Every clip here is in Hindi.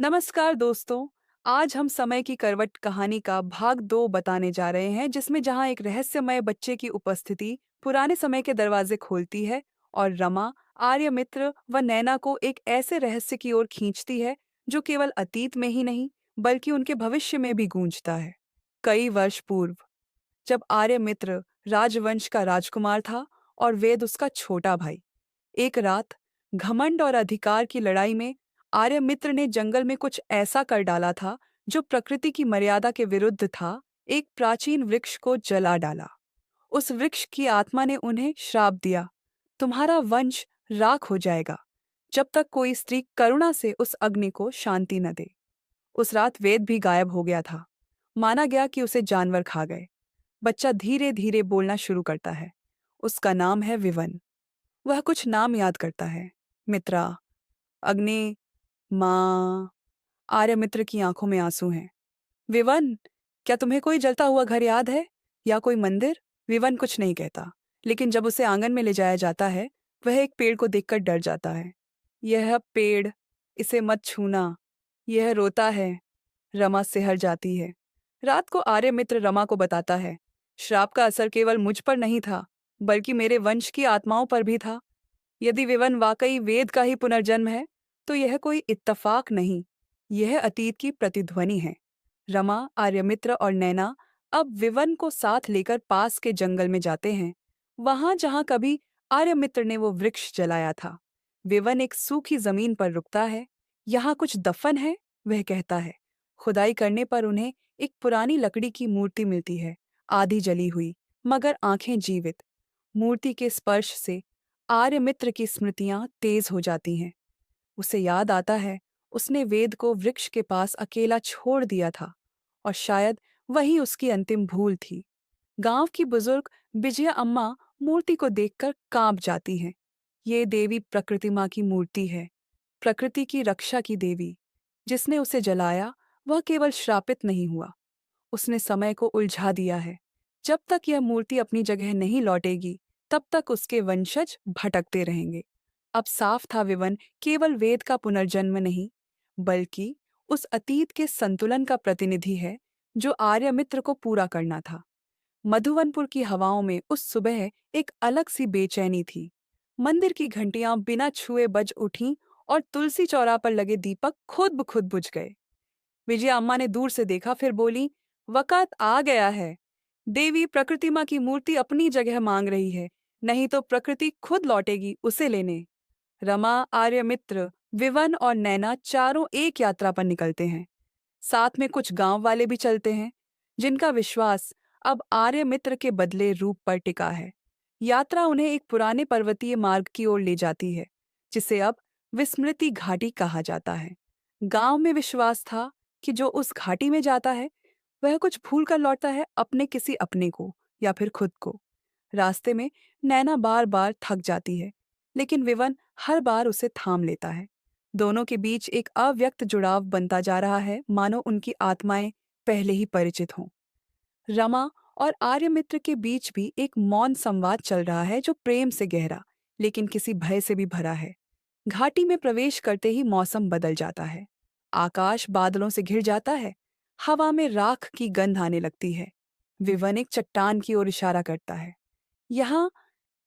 नमस्कार दोस्तों। आज हम समय की करवट कहानी का भाग 2 बताने जा रहे हैं, जिसमें जहां एक रहस्यमय बच्चे की उपस्थिति पुराने समय के दरवाजे खोलती है और रमा, आर्यमित्र व नैना को एक ऐसे रहस्य की ओर खींचती है जो केवल अतीत में ही नहीं बल्कि उनके भविष्य में भी गूंजता है। कई वर्ष पूर्व, जब आर्यमित्र राजवंश का राजकुमार था और वेद उसका छोटा भाई, एक रात घमंड और अधिकार की लड़ाई में आर्यमित्र ने जंगल में कुछ ऐसा कर डाला था जो प्रकृति की मर्यादा के विरुद्ध था। एक प्राचीन वृक्ष को जला डाला। उस वृक्ष की आत्मा ने उन्हें श्राप दिया, तुम्हारा वंश राख हो जाएगा जब तक कोई स्त्री करुणा से उस अग्नि को शांति न दे। उस रात वेद भी गायब हो गया था। माना गया कि उसे जानवर खा गए। बच्चा धीरे धीरे बोलना शुरू करता है। उसका नाम है विवन। वह कुछ नाम याद करता है। मित्रा, अग्नि, माँ। आर्यमित्र की आंखों में आंसू हैं। विवन, क्या तुम्हें कोई जलता हुआ घर याद है या कोई मंदिर? विवन कुछ नहीं कहता, लेकिन जब उसे आंगन में ले जाया जाता है, वह एक पेड़ को देखकर डर जाता है। यह पेड़, इसे मत छूना, यह रोता है। रमा सिहर जाती है। रात को आर्यमित्र रमा को बताता है, श्राप का असर केवल मुझ पर नहीं था, बल्कि मेरे वंश की आत्माओं पर भी था। यदि विवन वाकई वेद का ही पुनर्जन्म है, तो यह कोई इत्तफाक नहीं, यह अतीत की प्रतिध्वनि है। रमा, आर्यमित्र और नैना अब विवन को साथ लेकर पास के जंगल में जाते हैं, वहां जहां कभी आर्यमित्र ने वो वृक्ष जलाया था। विवन एक सूखी जमीन पर रुकता है। यहाँ कुछ दफन है, वह कहता है। खुदाई करने पर उन्हें एक पुरानी लकड़ी की मूर्ति मिलती है, आधी जली हुई मगर आंखें जीवित। मूर्ति के स्पर्श से आर्यमित्र की स्मृतियां तेज हो जाती हैं। उसे याद आता है, उसने वेद को वृक्ष के पास अकेला छोड़ दिया था और शायद वही उसकी अंतिम भूल थी। गांव की बुजुर्ग विजया अम्मा मूर्ति को देखकर कांप जाती हैं। ये देवी प्रकृति माँ की मूर्ति है, प्रकृति की रक्षा की देवी। जिसने उसे जलाया वह केवल श्रापित नहीं हुआ, उसने समय को उलझा दिया है। जब तक यह मूर्ति अपनी जगह नहीं लौटेगी, तब तक उसके वंशज भटकते रहेंगे। अब साफ था, विवन केवल वेद का पुनर्जन्म नहीं, बल्कि उस अतीत के संतुलन का प्रतिनिधि है जो आर्यमित्र को पूरा करना था। मधुवनपुर की हवाओं में उस सुबह एक अलग सी बेचैनी थी। मंदिर की घंटियां बिना छुए बज उठीं और तुलसी चौरा पर लगे दीपक खुद ब खुद बुझ गए। विजया अम्मा ने दूर से देखा, फिर बोली, वक़्त आ गया है। देवी प्रकृति माँ की मूर्ति अपनी जगह मांग रही है, नहीं तो प्रकृति खुद लौटेगी उसे लेने। रमा, आर्यमित्र, विवन और नैना चारों एक यात्रा पर निकलते हैं। साथ में कुछ गांव वाले भी चलते हैं, जिनका विश्वास अब आर्यमित्र के बदले रूप पर टिका है। यात्रा उन्हें एक पुराने पर्वतीय मार्ग की ओर ले जाती है, जिसे अब विस्मृति घाटी कहा जाता है। गांव में विश्वास था कि जो उस घाटी में जाता है, वह कुछ भूल कर लौटता है, अपने किसी अपने को या फिर खुद को। रास्ते में नैना बार बार थक जाती है, लेकिन विवन हर बार उसे थाम लेता है। दोनों के बीच एक अव्यक्त जुड़ाव बनता जा रहा है, मानो उनकी आत्माएं पहले ही परिचित हों। रमा और आर्यमित्र के बीच भी एक मौन संवाद चल रहा है, जो प्रेम से गहरा लेकिन किसी भय से भी भरा है। घाटी में प्रवेश करते ही मौसम बदल जाता है। आकाश बादलों से घिर जाता है। हवा में राख की गंध आने लगती है। विवन एक चट्टान की ओर इशारा करता है। यहाँ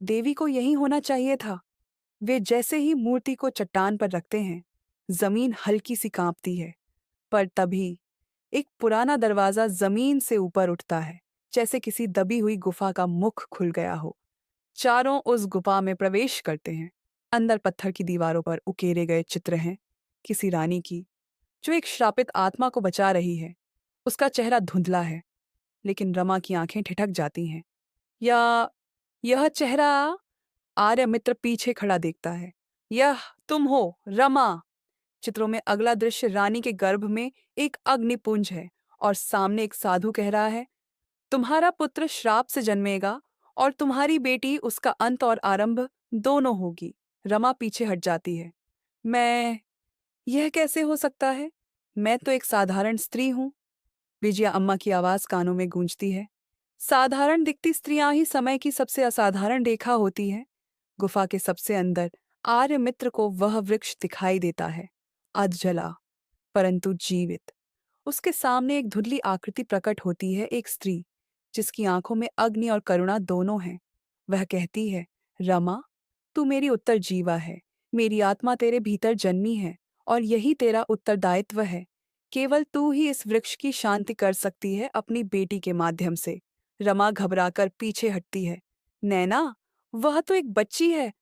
देवी को यही होना चाहिए था। वे जैसे ही मूर्ति को चट्टान पर रखते हैं, जमीन हल्की सी कांपती है। पर तभी एक पुराना दरवाजा जमीन से ऊपर उठता है, जैसे किसी दबी हुई गुफा का मुख खुल गया हो। चारों उस गुफा में प्रवेश करते हैं। अंदर पत्थर की दीवारों पर उकेरे गए चित्र हैं, किसी रानी की जो एक श्रापित आत्मा को बचा रही है। उसका चेहरा धुंधला है, लेकिन रमा की आंखें ठिठक जाती हैं। या यह चेहरा? आर्यमित्र पीछे खड़ा देखता है। यह तुम हो, रमा। चित्रों में अगला दृश्य रानी के गर्भ में एक अग्निपुंज है और सामने एक साधु कह रहा है, तुम्हारा पुत्र श्राप से जन्मेगा और तुम्हारी बेटी उसका अंत और आरंभ दोनों होगी। रमा पीछे हट जाती है। मैं, यह कैसे हो सकता है? मैं तो एक साधारण स्त्री हूं। विजया अम्मा की आवाज कानों में गूंजती है। साधारण दिखती स्त्रियां ही समय की सबसे असाधारण रेखा होती हैं। गुफा के सबसे अंदर आर्यमित्र को वह वृक्ष दिखाई देता है, अधजला, परंतु जीवित। उसके सामने एक धुंधली आकृति प्रकट होती है, एक स्त्री जिसकी आंखों में अग्नि और करुणा दोनों हैं। वह कहती है, रमा, तू मेरी उत्तरजीवा है, मेरी आत्मा तेरे भीतर जन्मी है और यही तेरा उत्तरदायित्व है। केवल तू ही इस वृक्ष की शांति कर सकती है अपनी बेटी के माध्यम से। रमा घबराकर पीछे हटती है। नैना, वह तो एक बच्ची है।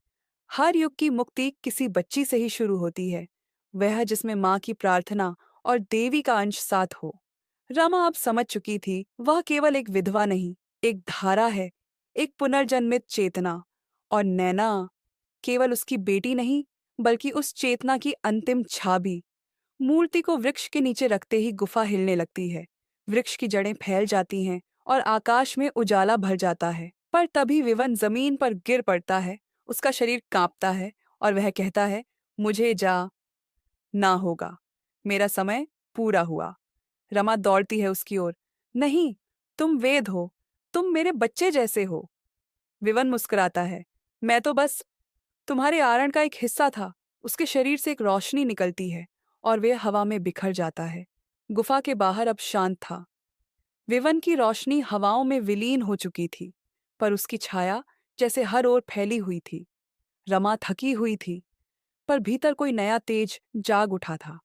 हर युग की मुक्ति किसी बच्ची से ही शुरू होती है, वह जिसमें माँ की प्रार्थना और देवी का अंश साथ हो। रमा अब समझ चुकी थी, वह केवल एक विधवा नहीं, एक धारा है, एक पुनर्जन्मित चेतना। और नैना केवल उसकी बेटी नहीं, बल्कि उस चेतना की अंतिम छाबी। मूर्ति को वृक्ष के नीचे रखते ही गुफा हिलने लगती है। वृक्ष की जड़ें फैल जाती हैं और आकाश में उजाला भर जाता है। पर तभी विवन जमीन पर गिर पड़ता है, उसका शरीर कांपता है और वह कहता है, मुझे जा ना होगा, मेरा समय पूरा हुआ। रमा दौड़ती है उसकी ओर। नहीं, तुम वेद हो, तुम मेरे बच्चे जैसे हो। विवन मुस्कुराता है। मैं तो बस तुम्हारे आरण का एक हिस्सा था। उसके शरीर से एक रोशनी निकलती है और वह हवा में बिखर जाता है। गुफा के बाहर अब शांत था। विवन की रोशनी हवाओं में विलीन हो चुकी थी, पर उसकी छाया जैसे हर ओर फैली हुई थी। रमा थकी हुई थी, पर भीतर कोई नया तेज जाग उठा था।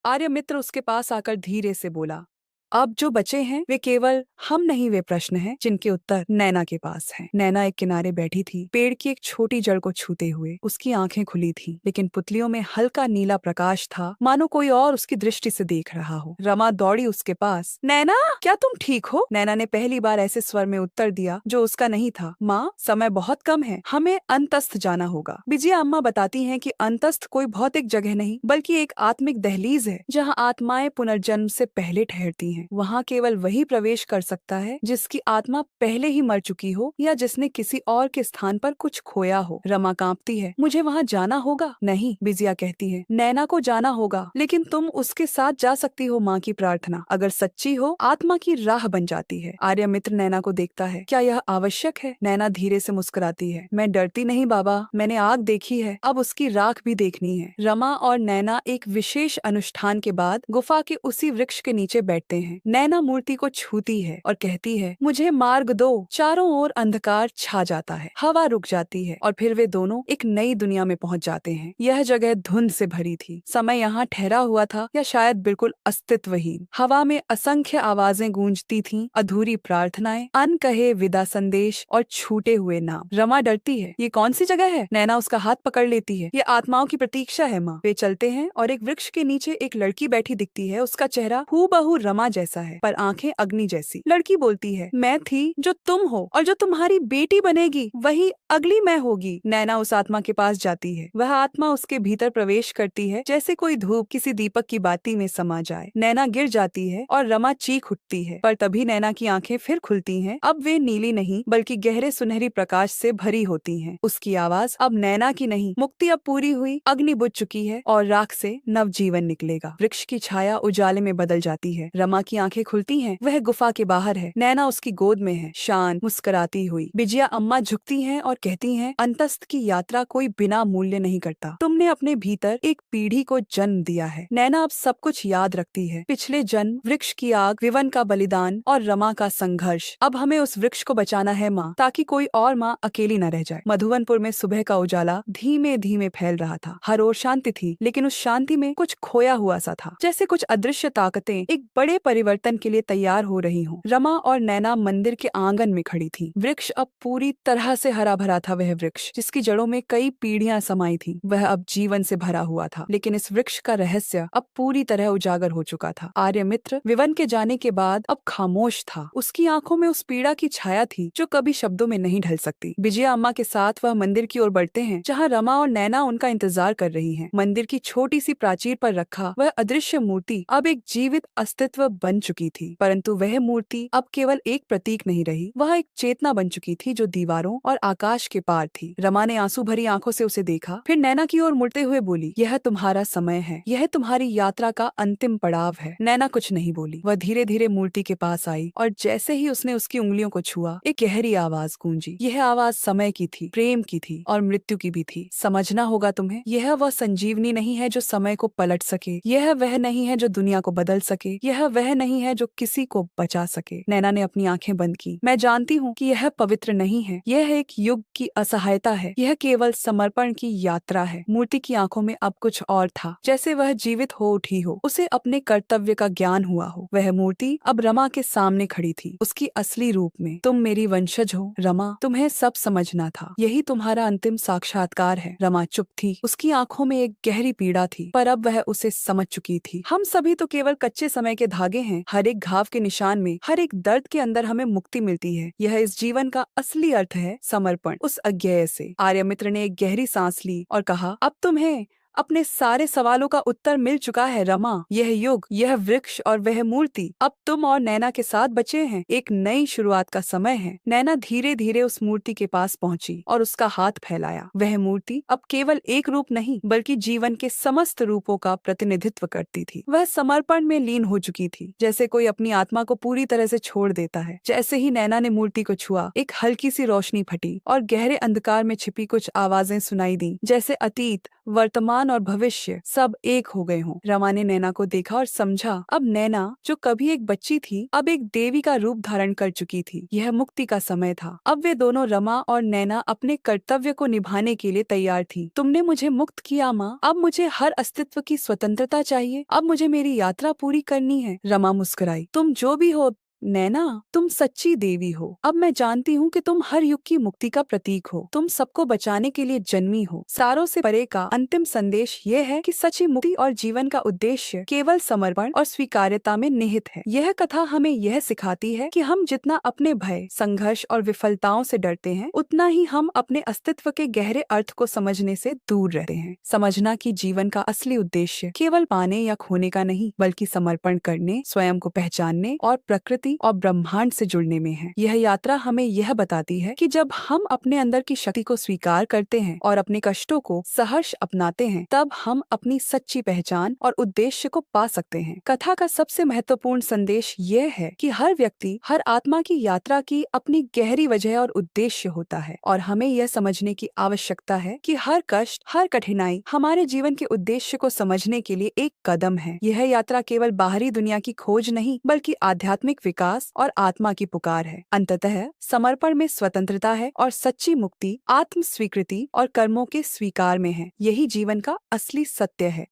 आर्यमित्र उसके पास आकर धीरे से बोला, अब जो बचे हैं वे केवल हम नहीं, वे प्रश्न हैं जिनके उत्तर नैना के पास हैं। नैना एक किनारे बैठी थी, पेड़ की एक छोटी जड़ को छूते हुए। उसकी आंखें खुली थीं, लेकिन पुतलियों में हल्का नीला प्रकाश था, मानो कोई और उसकी दृष्टि से देख रहा हो। रमा दौड़ी उसके पास। नैना, क्या तुम ठीक हो? नैना ने पहली बार ऐसे स्वर में उत्तर दिया जो उसका नहीं था। माँ, समय बहुत कम है, हमें अंतस्थ जाना होगा। विजया अम्मा बताती हैं कि अंतस्थ कोई भौतिक जगह नहीं, बल्कि एक आत्मिक दहलीज है, जहाँ आत्माएं पुनर्जन्म से पहले ठहरती हैं। वहाँ केवल वही प्रवेश कर सकता है जिसकी आत्मा पहले ही मर चुकी हो या जिसने किसी और के स्थान पर कुछ खोया हो। रमा कांपती है। मुझे वहाँ जाना होगा? नहीं, विजया कहती है, नैना को जाना होगा, लेकिन तुम उसके साथ जा सकती हो। माँ की प्रार्थना अगर सच्ची हो, आत्मा की राह बन जाती है। आर्यमित्र नैना को देखता है। क्या यह आवश्यक है? नैना धीरे से मुस्कुराती है। मैं डरती नहीं बाबा, मैंने आग देखी है, अब उसकी राख भी देखनी है। रमा और नैना एक विशेष अनुष्ठान के बाद गुफा के उसी वृक्ष के नीचे बैठते हैं। नैना मूर्ति को छूती है और कहती है, मुझे मार्ग दो। चारों ओर अंधकार छा जाता है, हवा रुक जाती है और फिर वे दोनों एक नई दुनिया में पहुंच जाते हैं। यह जगह धुंध से भरी थी, समय यहाँ ठहरा हुआ था या शायद बिल्कुल अस्तित्वहीन। हवा में असंख्य आवाजें गूंजती थीं, अधूरी प्रार्थनाएं, अनकहे विदा संदेश और छूटे हुए नाम। रमा डरती है। ये कौन सी जगह है? नैना उसका हाथ पकड़ लेती है। ये आत्माओं की प्रतीक्षा है माँ। वे चलते हैं और एक वृक्ष के नीचे एक लड़की बैठी दिखती है। उसका चेहरा हूबहू रमा जैसा है, पर आंखें अग्नि जैसी। लड़की बोलती है, मैं थी जो तुम हो, और जो तुम्हारी बेटी बनेगी वही अगली मैं होगी। नैना उस आत्मा के पास जाती है। वह आत्मा उसके भीतर प्रवेश करती है, जैसे कोई धूप किसी दीपक की बाती में समा जाए। नैना गिर जाती है और रमा चीख उठती है, पर तभी नैना की आंखें फिर खुलती हैं। अब वे नीली नहीं, बल्कि गहरे सुनहरी प्रकाश से भरी होती हैं। उसकी आवाज अब नैना की नहीं, मुक्ति अब पूरी हुई, अग्नि बुझ चुकी है और राख से नवजीवन निकलेगा। वृक्ष की छाया उजाले में बदल जाती है। रमा की आंखें खुलती हैं। वह गुफा के बाहर है। नैना उसकी गोद में है, शांत, मुस्कुराती हुई। विजया अम्मा झुकती हैं और कहती हैं, अंतस्थ की यात्रा कोई बिना मूल्य नहीं करता। तुमने अपने भीतर एक पीढ़ी को जन्म दिया है। नैना अब सब कुछ याद रखती है, पिछले जन्म, वृक्ष की आग, विवन का बलिदान और रमा का संघर्ष। अब हमें उस वृक्ष को बचाना है माँ, ताकि कोई और माँ अकेली न रह जाए। मधुवनपुर में सुबह का उजाला धीमे धीमे फैल रहा था। हर ओर शांति थी, लेकिन उस शांति में कुछ खोया हुआ सा था, जैसे कुछ अदृश्य ताकतें एक बड़े परिवर्तन के लिए तैयार हो रही हों। रमा और नैना मंदिर के आंगन में खड़ी थी। वृक्ष अब पूरी तरह से हरा भरा था। वह वृक्ष जिसकी जड़ों में कई पीढ़ियां समाई थी, वह अब जीवन से भरा हुआ था। लेकिन इस वृक्ष का रहस्य अब पूरी तरह उजागर हो चुका था। आर्यमित्र विवन के जाने के बाद अब खामोश था। उसकी आंखों में उस पीड़ा की छाया थी जो कभी शब्दों में नहीं ढल सकती। विजया अम्मा के साथ वह मंदिर की ओर बढ़ते हैं, जहाँ रमा और नैना उनका इंतजार कर रही हैं। मंदिर की छोटी सी प्राचीर पर रखा वह अदृश्य मूर्ति अब एक जीवित अस्तित्व बन बन चुकी थी, परंतु वह मूर्ति अब केवल एक प्रतीक नहीं रही, वह एक चेतना बन चुकी थी जो दीवारों और आकाश के पार थी। रमा ने आंसू भरी आंखों से उसे देखा, फिर नैना की ओर मुड़ते हुए बोली, यह तुम्हारा समय है, यह तुम्हारी यात्रा का अंतिम पड़ाव है। नैना कुछ नहीं बोली, वह धीरे धीरे मूर्ति के पास आई और जैसे ही उसने उसकी उंगलियों को छुआ, एक गहरी आवाज गूंजी। यह आवाज समय की थी, प्रेम की थी और मृत्यु की भी थी। समझना होगा तुम्हें, यह वह संजीवनी नहीं है जो समय को पलट सके, यह वह नहीं है जो दुनिया को बदल सके, यह वह नहीं है जो किसी को बचा सके। नैना ने अपनी आंखें बंद की। मैं जानती हूँ कि यह पवित्र नहीं है, यह एक युग की असहायता है, यह केवल समर्पण की यात्रा है। मूर्ति की आंखों में अब कुछ और था, जैसे वह जीवित हो उठी हो, उसे अपने कर्तव्य का ज्ञान हुआ हो। वह मूर्ति अब रमा के सामने खड़ी थी, उसकी असली रूप में। तुम मेरी वंशज हो रमा, तुम्हें सब समझना था, यही तुम्हारा अंतिम साक्षात्कार है। रमा चुप थी, उसकी आंखों में एक गहरी पीड़ा थी, पर अब वह उसे समझ चुकी थी। हम सभी तो केवल कच्चे समय के धागे हैं, हर एक घाव के निशान में, हर एक दर्द के अंदर हमें मुक्ति मिलती है। यह इस जीवन का असली अर्थ है, समर्पण। उस अज्ञेय से आर्यमित्र ने एक गहरी सांस ली और कहा, अब तुम्हें अपने सारे सवालों का उत्तर मिल चुका है रमा। यह युग, यह वृक्ष और वह मूर्ति अब तुम और नैना के साथ बचे हैं। एक नई शुरुआत का समय है। नैना धीरे धीरे उस मूर्ति के पास पहुंची और उसका हाथ फैलाया। वह मूर्ति अब केवल एक रूप नहीं बल्कि जीवन के समस्त रूपों का प्रतिनिधित्व करती थी। वह समर्पण में लीन हो चुकी थी, जैसे कोई अपनी आत्मा को पूरी तरह से छोड़ देता है। जैसे ही नैना ने मूर्ति को छुआ, एक हल्की सी रोशनी फटी और गहरे अंधकार में छिपी कुछ आवाजें सुनाई दी, जैसे अतीत, वर्तमान और भविष्य सब एक हो गए हों। रमा ने नैना को देखा और समझा, अब नैना जो कभी एक बच्ची थी अब एक देवी का रूप धारण कर चुकी थी। यह मुक्ति का समय था। अब वे दोनों, रमा और नैना, अपने कर्तव्य को निभाने के लिए तैयार थी। तुमने मुझे मुक्त किया माँ, अब मुझे हर अस्तित्व की स्वतंत्रता चाहिए। अब मुझे मेरी यात्रा पूरी करनी है। रमा मुस्कुराई, तुम जो भी हो नैना, तुम सच्ची देवी हो। अब मैं जानती हूँ कि तुम हर युग की मुक्ति का प्रतीक हो। तुम सबको बचाने के लिए जन्मी हो। सारों से परे का अंतिम संदेश ये है कि सच्ची मुक्ति और जीवन का उद्देश्य केवल समर्पण और स्वीकार्यता में निहित है। यह कथा हमें यह सिखाती है कि हम जितना अपने भय, संघर्ष और विफलताओं से डरते हैं, उतना ही हम अपने अस्तित्व के गहरे अर्थ को समझने से दूर रहते हैं। समझना कि जीवन का असली उद्देश्य केवल पाने या खोने का नहीं, बल्कि समर्पण करने, स्वयं को पहचानने और प्रकृति और ब्रह्मांड से जुड़ने में है। यह यात्रा हमें यह बताती है कि जब हम अपने अंदर की शक्ति को स्वीकार करते हैं और अपने कष्टों को सहर्ष अपनाते हैं, तब हम अपनी सच्ची पहचान और उद्देश्य को पा सकते हैं। कथा का सबसे महत्वपूर्ण संदेश यह है कि हर व्यक्ति, हर आत्मा की यात्रा की अपनी गहरी वजह और उद्देश्य होता है, और हमें यह समझने की आवश्यकता है कि हर कष्ट, हर कठिनाई हमारे जीवन के उद्देश्य को समझने के लिए एक कदम है। यह यात्रा केवल बाहरी दुनिया की खोज नहीं, बल्कि आध्यात्मिक विकास और आत्मा की पुकार है। अंततः समर्पण में स्वतंत्रता है और सच्ची मुक्ति आत्म स्वीकृति और कर्मों के स्वीकार में है। यही जीवन का असली सत्य है।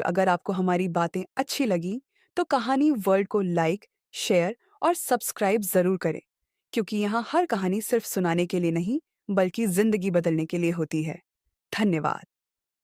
अगर आपको हमारी बातें अच्छी लगी तो कहानी वर्ल्ड को लाइक, शेयर और सब्सक्राइब जरूर करें, क्योंकि यहाँ हर कहानी सिर्फ सुनाने के लिए नहीं, बल्कि जिंदगी बदलने के लिए होती है। धन्यवाद।